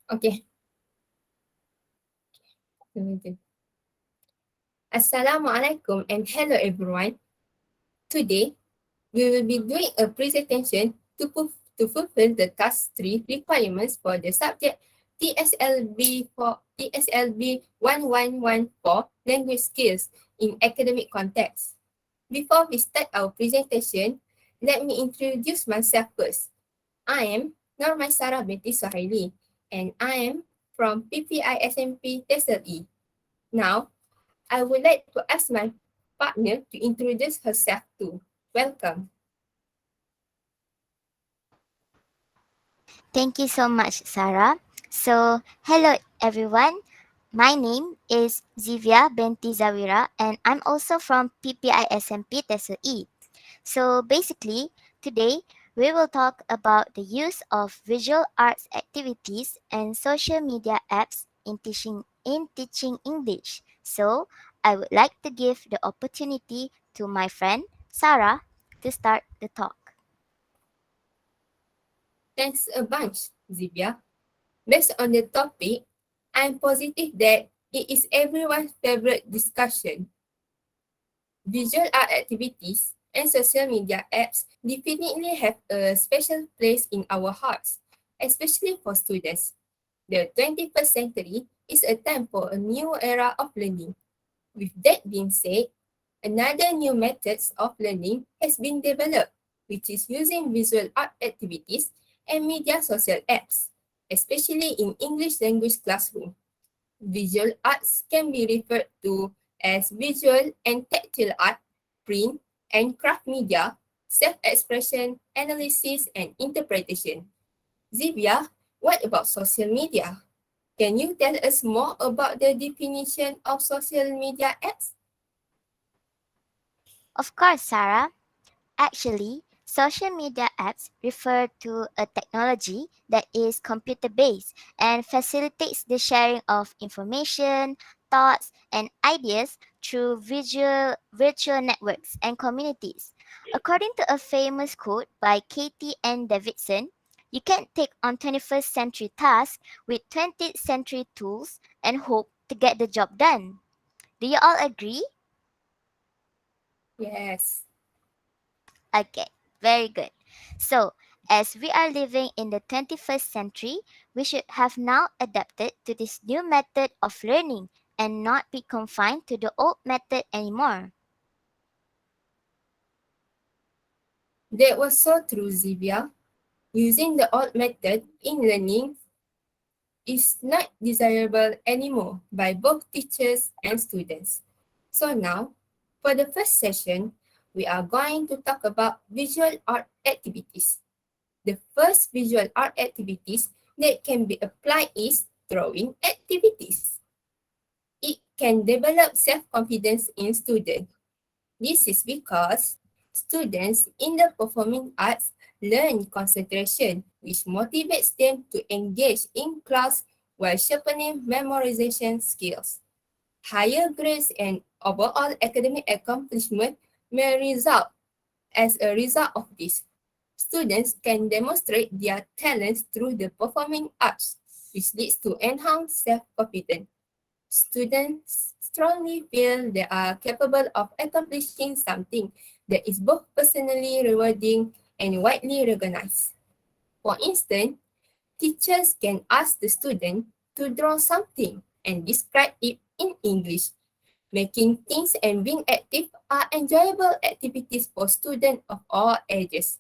Okay. Assalamualaikum and hello everyone. Today, we will be doing a presentation to fulfill the task 3 requirements for the subject TSLB1114 language skills in academic context. Before we start our presentation, let me introduce myself first. I am NORMAISARAH binti SUHAILY and I am from PPISMP TSL. Now, I would like to ask my partner to introduce herself too. Welcome. Thank you so much, Sarah. So, hello everyone. My name is ZIVIEA ZAWIRA and I'm also from PPISMP TESL. So, basically, today we will talk about the use of visual arts activities and social media apps in teaching English. So, I would like to give the opportunity to my friend Sarah to start the talk. Thanks a bunch, Zibia. Based on the topic, I'm positive that it is everyone's favorite discussion. Visual art activities and social media apps definitely have a special place in our hearts, especially for students. The 21st century is a time for a new era of learning. With that being said, another new methods of learning has been developed, which is using visual art activities and media social apps, especially in English language classroom. Visual arts can be referred to as visual and tactile art, print and craft media, self-expression, analysis, and interpretation. Zivia, what about social media? Can you tell us more about the definition of social media apps? Of course, Sarah. Actually, social media apps refer to a technology that is computer based and facilitates the sharing of information, thoughts, and ideas through virtual networks and communities. According to a famous quote by Katie N. Davidson, you can't take on 21st century tasks with 20th century tools and hope to get the job done. Do you all agree? Yes. Okay, very good. So, as we are living in the 21st century, we should have now adapted to this new method of learning and not be confined to the old method anymore. That was so true, Zivia. Using the old method in learning is not desirable anymore by both teachers and students. So now, for the first session, we are going to talk about visual art activities. The first visual art activities that can be applied is drawing activities. It can develop self-confidence in students. This is because students in the performing arts learn concentration, which motivates them to engage in class while sharpening memorization skills. Higher grades and overall academic accomplishment may result as a result of this. Students can demonstrate their talents through the performing arts, which leads to enhanced self-confidence. Students strongly feel they are capable of accomplishing something that is both personally rewarding and widely recognized. For instance, teachers can ask the student to draw something and describe it in English. Making things and being active are enjoyable activities for students of all ages.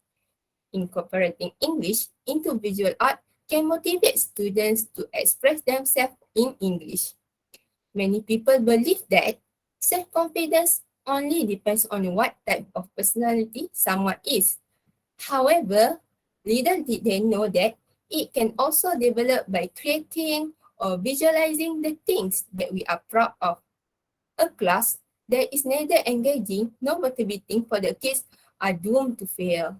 Incorporating English into visual art can motivate students to express themselves in English. Many people believe that self-confidence only depends on what type of personality someone is. However, little did they know that it can also develop by creating or visualizing the things that we are proud of. A class that is neither engaging nor motivating for the kids are doomed to fail.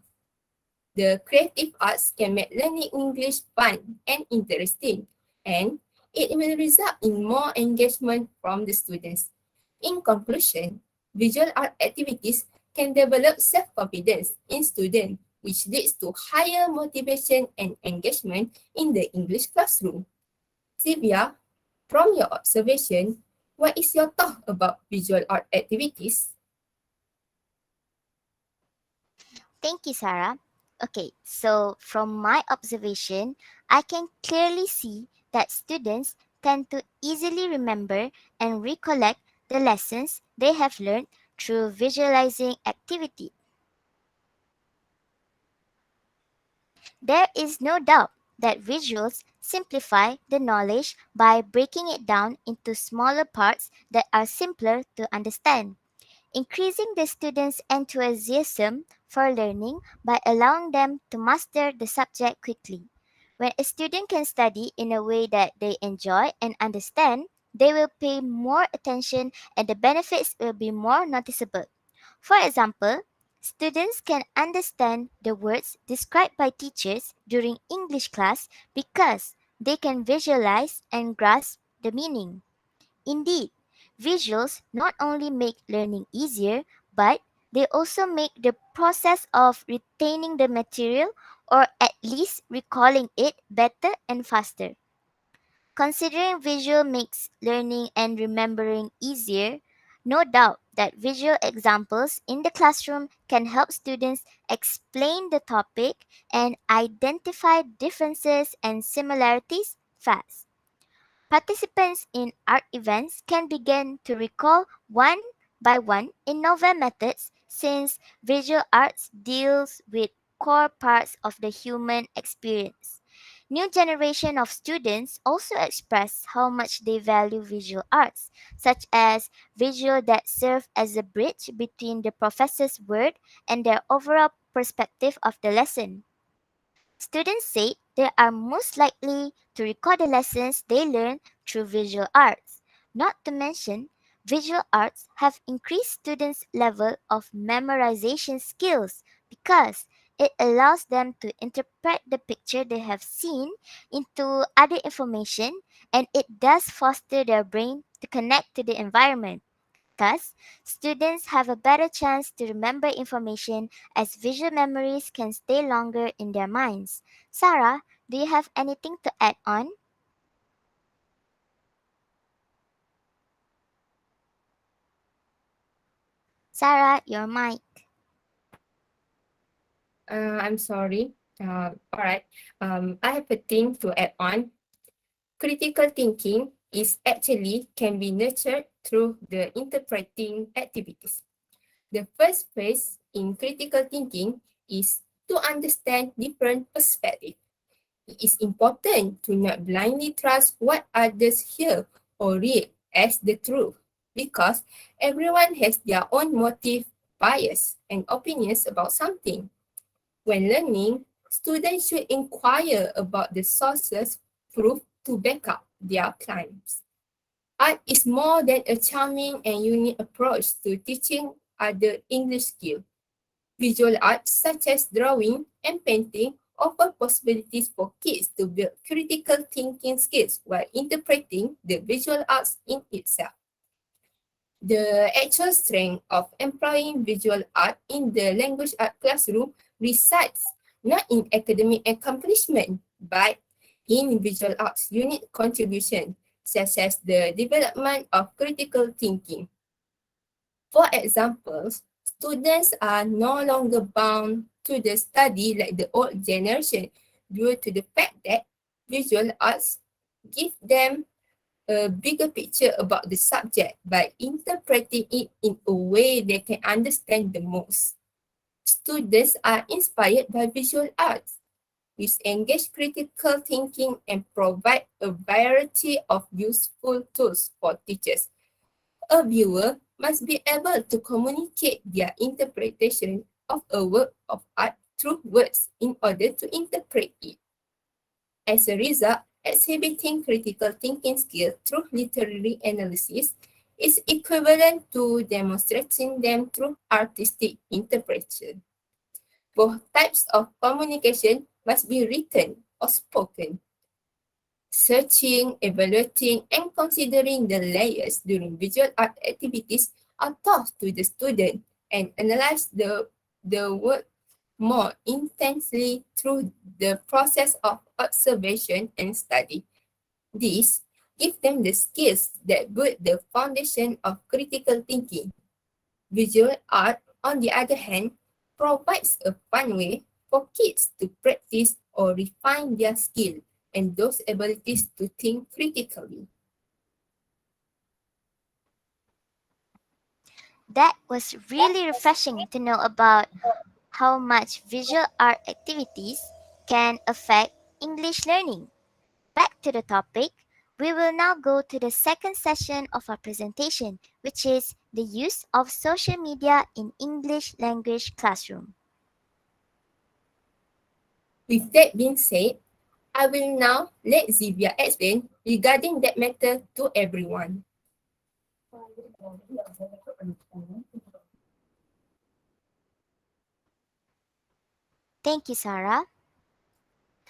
The creative arts can make learning English fun and interesting, and it will result in more engagement from the students. In conclusion, visual art activities can develop self-confidence in students, which leads to higher motivation and engagement in the English classroom. Zivia, from your observation, what is your thought about visual art activities? Thank you, Sarah. Okay, so from my observation, I can clearly see that students tend to easily remember and recollect the lessons they have learned through visualizing activity. There is no doubt that visuals simplify the knowledge by breaking it down into smaller parts that are simpler to understand, increasing the students' enthusiasm for learning by allowing them to master the subject quickly. When a student can study in a way that they enjoy and understand, they will pay more attention and the benefits will be more noticeable. For example, students can understand the words described by teachers during English class because they can visualize and grasp the meaning. Indeed, visuals not only make learning easier, but they also make the process of retaining the material or at least recalling it better and faster. Considering visual makes learning and remembering easier, no doubt that visual examples in the classroom can help students explain the topic and identify differences and similarities fast. Participants in art events can begin to recall one by one in novel methods since visual arts deals with core parts of the human experience. New generation of students also express how much they value visual arts, such as visual that serve as a bridge between the professor's word and their overall perspective of the lesson. Students say they are most likely to recall the lessons they learn through visual arts. Not to mention, visual arts have increased students' level of memorization skills because it allows them to interpret the picture they have seen into other information and it does foster their brain to connect to the environment. Thus, students have a better chance to remember information as visual memories can stay longer in their minds. Sarah, do you have anything to add on? Sarah, your mic. I'm sorry. All right. I have a thing to add on. Critical thinking is actually can be nurtured through the interpreting activities. The first phase in critical thinking is to understand different perspectives. It is important to not blindly trust what others hear or read as the truth because everyone has their own motive, bias, and opinions about something. When learning, students should inquire about the sources, proof to back up their claims. Art is more than a charming and unique approach to teaching other English skills. Visual arts such as drawing and painting offer possibilities for kids to build critical thinking skills while interpreting the visual arts in itself. The actual strength of employing visual art in the language art classroom resides not in academic accomplishment, but in visual arts unit contribution, such as the development of critical thinking. For example, students are no longer bound to the study like the old generation due to the fact that visual arts give them a bigger picture about the subject by interpreting it in a way they can understand the most. Students are inspired by visual arts, which engage critical thinking and provide a variety of useful tools for teachers. A viewer must be able to communicate their interpretation of a work of art through words in order to interpret it. As a result, exhibiting critical thinking skills through literary analysis is equivalent to demonstrating them through artistic interpretation. Both types of communication must be written or spoken. Searching, evaluating, and considering the layers during visual art activities are taught to the student and analyze the work more intensely through the process of observation and study. This gives them the skills that build the foundation of critical thinking. Visual art, on the other hand, provides a fun way for kids to practice or refine their skill and those abilities to think critically. That was really refreshing to know about how much visual art activities can affect English learning. Back to the topic, we will now go to the second session of our presentation, which is the use of social media in English language classroom. With that being said, I will now let Zivia explain regarding that matter to everyone. Thank you, Sarah.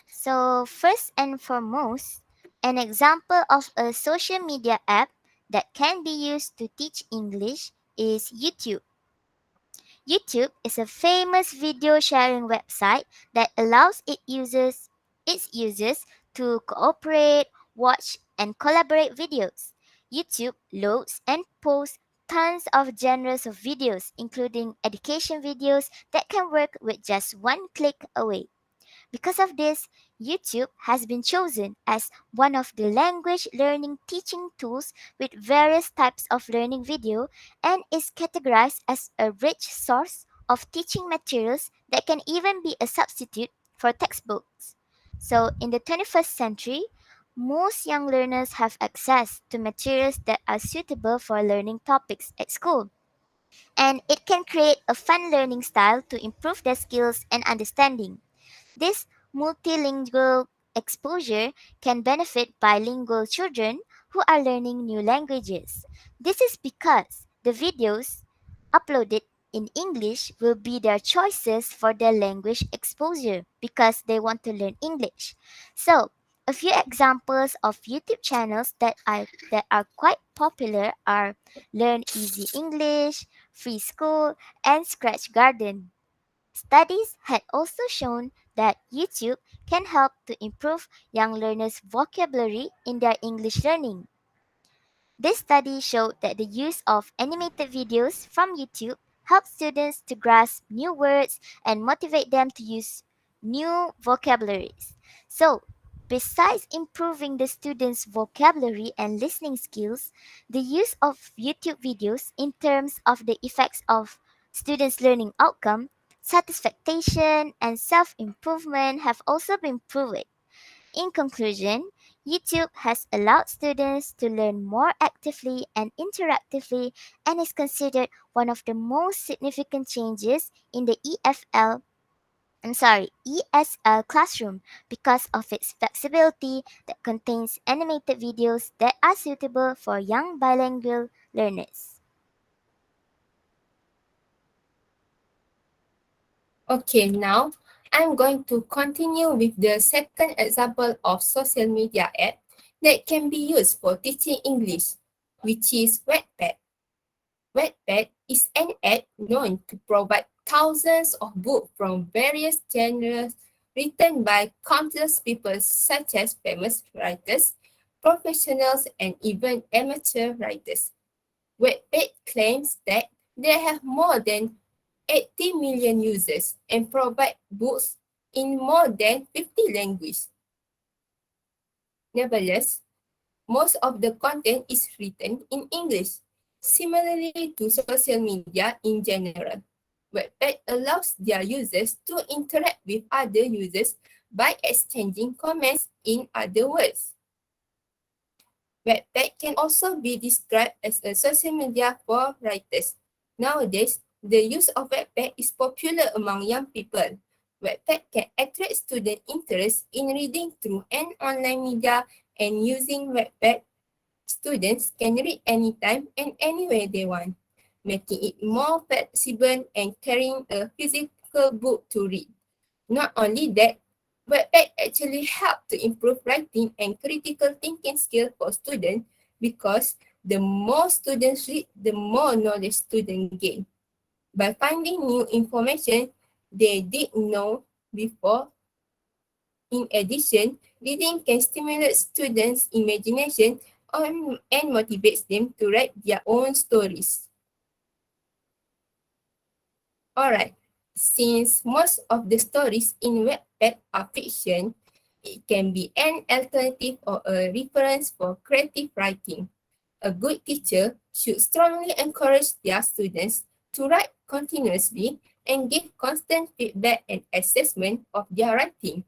So, first and foremost, an example of a social media app that can be used to teach English is YouTube. YouTube is a famous video sharing website that allows its users to cooperate, watch, and collaborate videos. YouTube loads and posts tons of genres of videos, including education videos that can work with just one click away. Because of this, YouTube has been chosen as one of the language learning teaching tools with various types of learning video and is categorized as a rich source of teaching materials that can even be a substitute for textbooks. So, in the 21st century, most young learners have access to materials that are suitable for learning topics at school, and it can create a fun learning style to improve their skills and understanding. This multilingual exposure can benefit bilingual children who are learning new languages. This is because the videos uploaded in English will be their choices for their language exposure because they want to learn English. So, a few examples of YouTube channels that are quite popular are Learn Easy English, Free School, and Scratch Garden. Studies had also shown that YouTube can help to improve young learners' vocabulary in their English learning. This study showed that the use of animated videos from YouTube helps students to grasp new words and motivate them to use new vocabularies. So, besides improving the students' vocabulary and listening skills, the use of YouTube videos in terms of the effects of students' learning outcome, satisfaction, and self-improvement have also been proven. In conclusion, YouTube has allowed students to learn more actively and interactively and is considered one of the most significant changes in the ESL classroom because of its flexibility that contains animated videos that are suitable for young bilingual learners. Okay, now I'm going to continue with the second example of social media app that can be used for teaching English, which is Wattpad. Wattpad is an app known to provide thousands of books from various genres written by countless people such as famous writers, professionals, and even amateur writers. Wattpad claims that they have more than 80 million users and provide books in more than 50 languages. Nevertheless, most of the content is written in English. Similarly to social media in general, Wattpad allows their users to interact with other users by exchanging comments in other words. Wattpad can also be described as a social media for writers. Nowadays, the use of Wattpad is popular among young people. Wattpad can attract student interest in reading through an online media, and using Wattpad, students can read anytime and anywhere they want, making it more flexible and carrying a physical book to read. Not only that, Wattpad actually help to improve writing and critical thinking skills for students because the more students read, the more knowledge students gain. By finding new information they didn't know before, In addition, reading can stimulate students' imagination and motivates them to write their own stories. Alright, since most of the stories in Wattpad are fiction, it can be an alternative or a reference for creative writing. A good teacher should strongly encourage their students to write continuously and give constant feedback and assessment of their writing.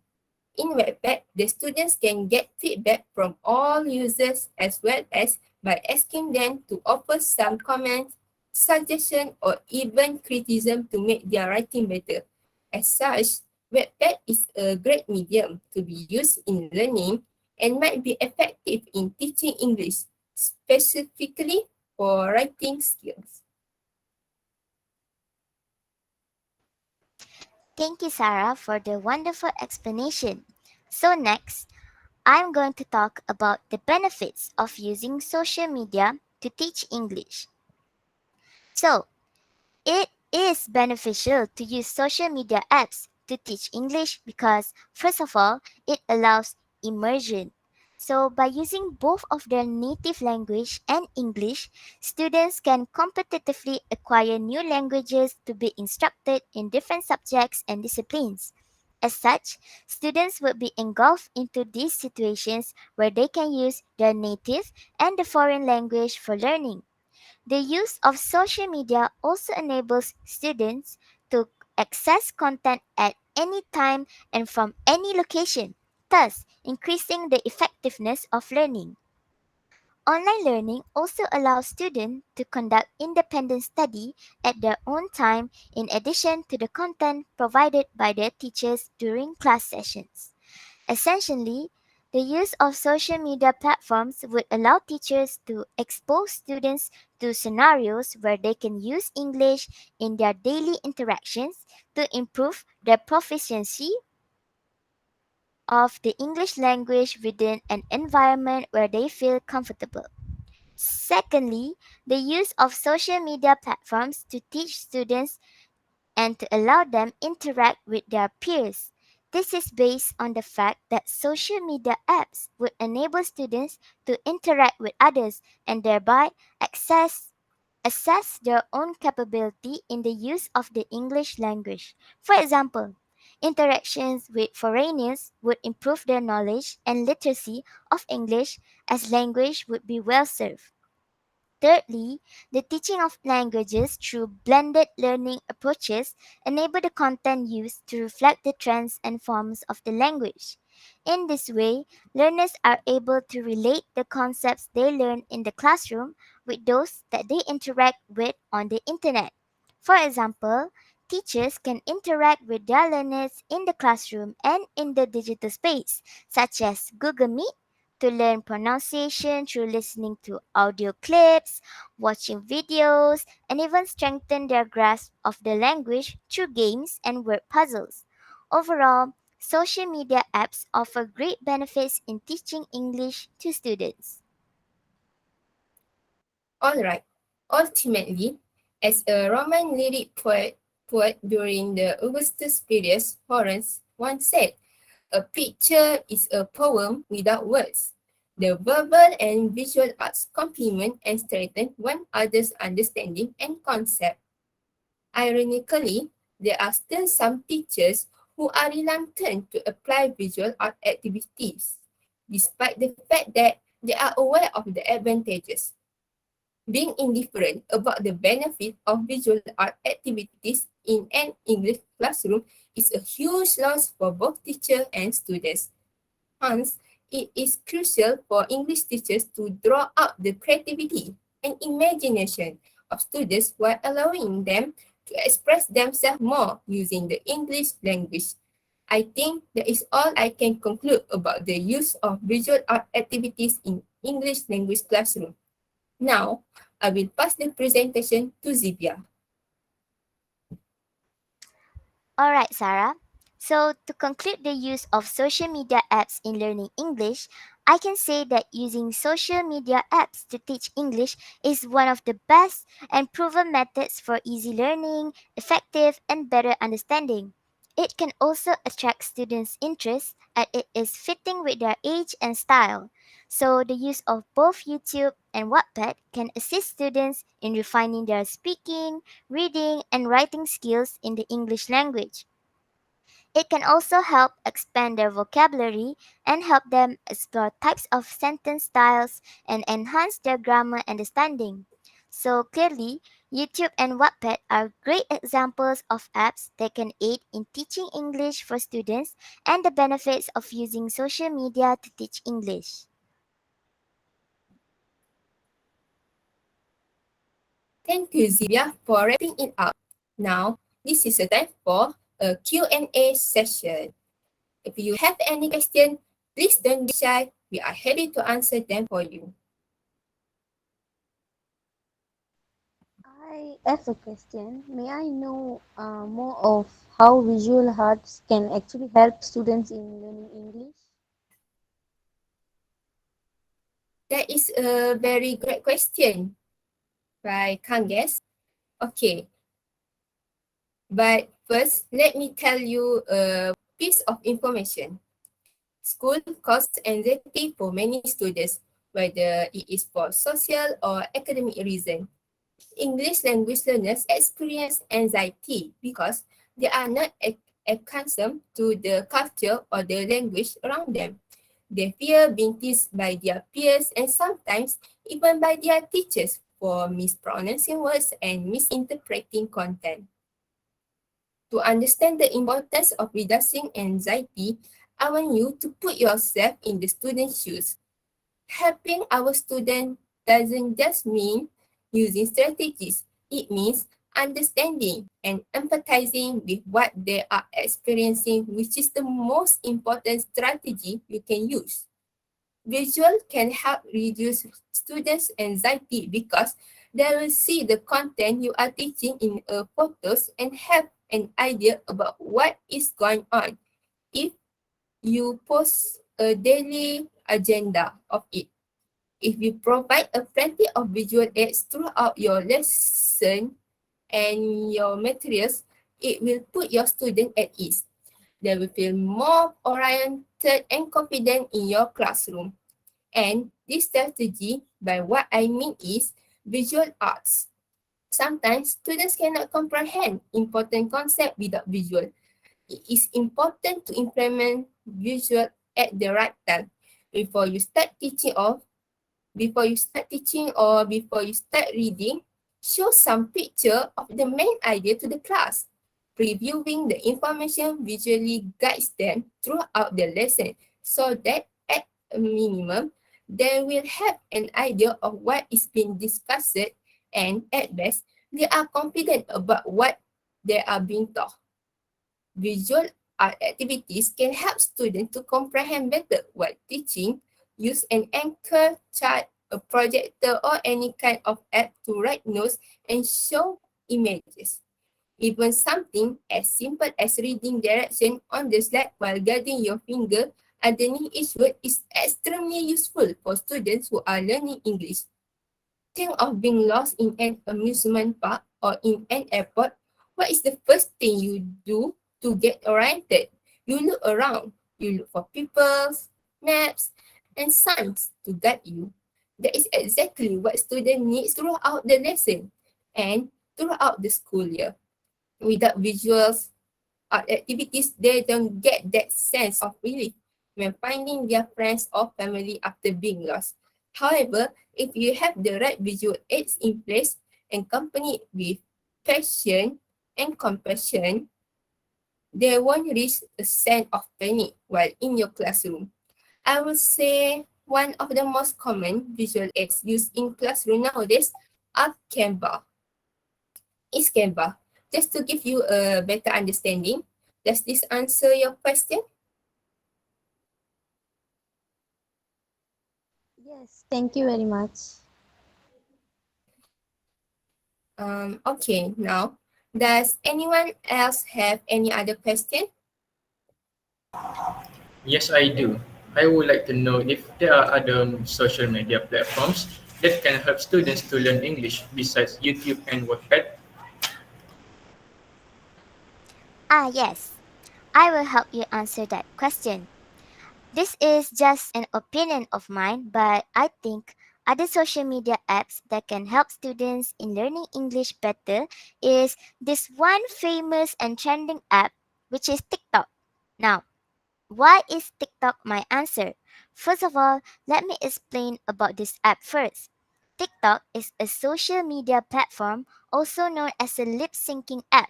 In Wattpad, the students can get feedback from all users as well as by asking them to offer some comments, suggestion, or even criticism to make their writing better. As such, Wattpad is a great medium to be used in learning and might be effective in teaching English, specifically for writing skills. Thank you, Sarah, for the wonderful explanation. So, next, I'm going to talk about the benefits of using social media to teach English. So, it is beneficial to use social media apps to teach English because, first of all, it allows immersion. So, by using both of their native language and English, students can competitively acquire new languages to be instructed in different subjects and disciplines. As such, students would be engulfed into these situations where they can use their native and the foreign language for learning. The use of social media also enables students to access content at any time and from any location, thus increasing the effectiveness of learning. Online learning also allows students to conduct independent study at their own time in addition to the content provided by their teachers during class sessions. Essentially, the use of social media platforms would allow teachers to expose students to scenarios where they can use English in their daily interactions to improve their proficiency of the English language within an environment where they feel comfortable. Secondly, the use of social media platforms to teach students and to allow them interact with their peers. This is based on the fact that social media apps would enable students to interact with others and thereby assess their own capability in the use of the English language. For example, interactions with foreigners would improve their knowledge and literacy of English as language would be well served. Thirdly, the teaching of languages through blended learning approaches enable the content used to reflect the trends and forms of the language. In this way, learners are able to relate the concepts they learn in the classroom with those that they interact with on the internet. For example, teachers can interact with their learners in the classroom and in the digital space, such as Google Meet to learn pronunciation through listening to audio clips, watching videos, and even strengthen their grasp of the language through games and word puzzles. Overall, social media apps offer great benefits in teaching English to students. Alright, ultimately, as a Roman lyric poet during the Augustus period, Horace once said, "A picture is a poem without words. The verbal and visual arts complement and strengthen one another's understanding and concept." Ironically, there are still some teachers who are reluctant to apply visual art activities, despite the fact that they are aware of the advantages. Being indifferent about the benefit of visual art activities in an English classroom is a huge loss for both teacher and students. Hence, it is crucial for English teachers to draw out the creativity and imagination of students while allowing them to express themselves more using the English language. I think that is all I can conclude about the use of visual art activities in English language classroom. Now, I will pass the presentation to ZIVIEA. Alright, Sarah. So, to conclude the use of social media apps in learning English, I can say that using social media apps to teach English is one of the best and proven methods for easy learning, effective, and better understanding. It can also attract students' interest as it is fitting with their age and style. So the use of both YouTube and Wattpad can assist students in refining their speaking, reading, and writing skills in the English language. It can also help expand their vocabulary and help them explore types of sentence styles and enhance their grammar understanding. So clearly, YouTube and Wattpad are great examples of apps that can aid in teaching English for students and the benefits of using social media to teach English. Thank you, Zivia, for wrapping it up. Now, this is a time for a Q&A session. If you have any question, please don't be shy. We are happy to answer them for you. I have a question. May I know more of how visual arts can actually help students in learning English? That is a very great question. I can't guess. Okay, but first, let me tell you a piece of information. School causes anxiety for many students, whether it is for social or academic reason. English language learners experience anxiety because they are not accustomed to the culture or the language around them. They fear being teased by their peers and sometimes even by their teachers for mispronouncing words and misinterpreting content. To understand the importance of reducing anxiety, I want you to put yourself in the student's shoes. Helping our student doesn't just mean using strategies. It means understanding and empathizing with what they are experiencing, which is the most important strategy you can use. Visual can help reduce students' anxiety because they will see the content you are teaching in photos and have an idea about what is going on. If you post a daily agenda of it, if you provide a plenty of visual aids throughout your lesson and your materials, it will put your student at ease. They will feel more oriented and confident in your classroom. And this strategy, by what I mean is visual arts. Sometimes students cannot comprehend important concepts without visual. It is important to implement visual at the right time. Before you start teaching or before you start reading, show some picture of the main idea to the class. Previewing the information visually guides them throughout the lesson so that at a minimum, they will have an idea of what is being discussed and at best, they are confident about what they are being taught. Visual art activities can help students to comprehend better what teaching. Use an anchor, chart, a projector, or any kind of app to write notes and show images. Even something as simple as reading direction on the slide while guiding your finger underneath each word is extremely useful for students who are learning English. Think of being lost in an amusement park or in an airport. What is the first thing you do to get oriented? You look around. You look for people, maps, and signs to guide you. That is exactly what students need throughout the lesson and throughout the school year. Without visuals, art activities, they don't get that sense of relief when finding their friends or family after being lost. However, if you have the right visual aids in place and accompanied with passion and compassion, they won't reach a sense of panic while in your classroom. I would say one of the most common visual aids used in classroom nowadays are Canva. Is Canva. Just to give you a better understanding, does this answer your question? Yes, thank you very much. Okay, now, does anyone else have any other question? Yes, I do. I would like to know if there are other social media platforms that can help students to learn English besides YouTube and Wattpad. Ah, yes. I will help you answer that question. This is just an opinion of mine, but I think other social media apps that can help students in learning English better is this one famous and trending app, which is TikTok. Now, why is TikTok my answer? First of all, let me explain about this app first. TikTok is a social media platform also known as a lip syncing app.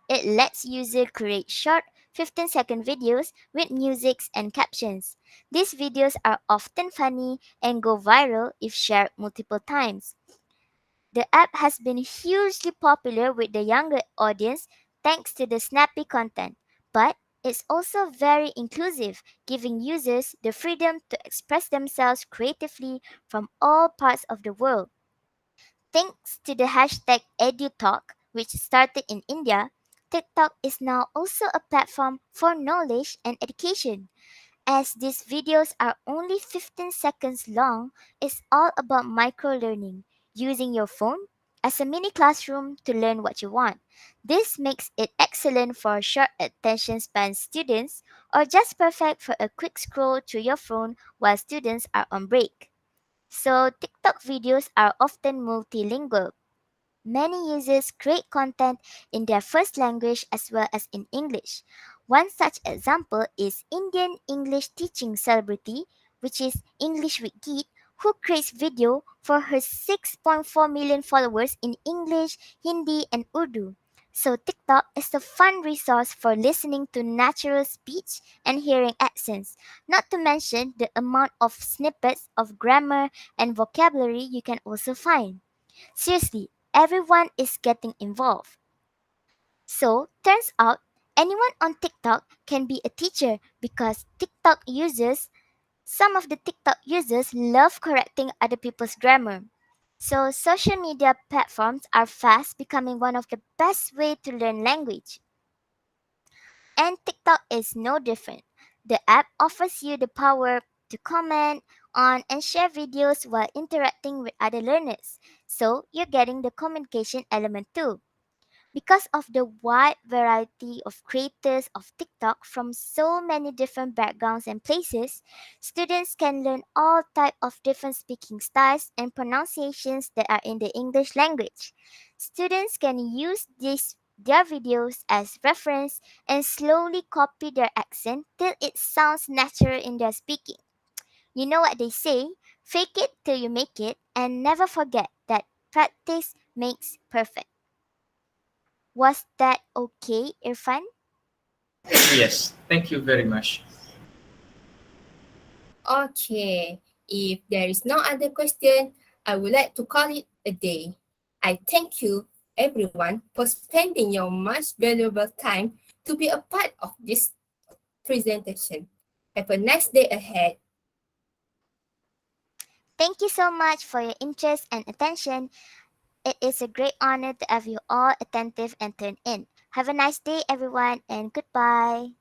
It lets users create short 15-second videos with music and captions. These videos are often funny and go viral if shared multiple times. The app has been hugely popular with the younger audience thanks to the snappy content, but it's also very inclusive, giving users the freedom to express themselves creatively from all parts of the world. Thanks to the hashtag EduTalk, which started in India, TikTok is now also a platform for knowledge and education. As these videos are only 15 seconds long, it's all about micro learning, using your phone as a mini classroom to learn what you want. This makes it excellent for short attention span students or just perfect for a quick scroll through your phone while students are on break. So, TikTok videos are often multilingual. Many users create content in their first language as well as in English. One such example is Indian English teaching celebrity, which is English with Geet, who creates video for her 6.4 million followers in English, Hindi, and Urdu. So TikTok is a fun resource for listening to natural speech and hearing accents, not to mention the amount of snippets of grammar and vocabulary you can also find. Seriously, everyone is getting involved. So, turns out anyone on TikTok can be a teacher because some of the TikTok users love correcting other people's grammar. So, social media platforms are fast becoming one of the best way to learn language. And TikTok is no different. The app offers you the power to comment on and share videos while interacting with other learners. So, you're getting the communication element too. Because of the wide variety of creators of TikTok from so many different backgrounds and places, students can learn all type of different speaking styles and pronunciations that are in the English language. Students can use their videos as reference and slowly copy their accent till it sounds natural in their speaking. You know what they say? Fake it till you make it, and never forget that practice makes perfect. Was that okay, Irfan? Yes, thank you very much. Okay, if there is no other question, I would like to call it a day. I thank you, everyone, for spending your much valuable time to be a part of this presentation. Have a nice day ahead. Thank you so much for your interest and attention. It is a great honor to have you all attentive and tuned in. Have a nice day, everyone, and goodbye.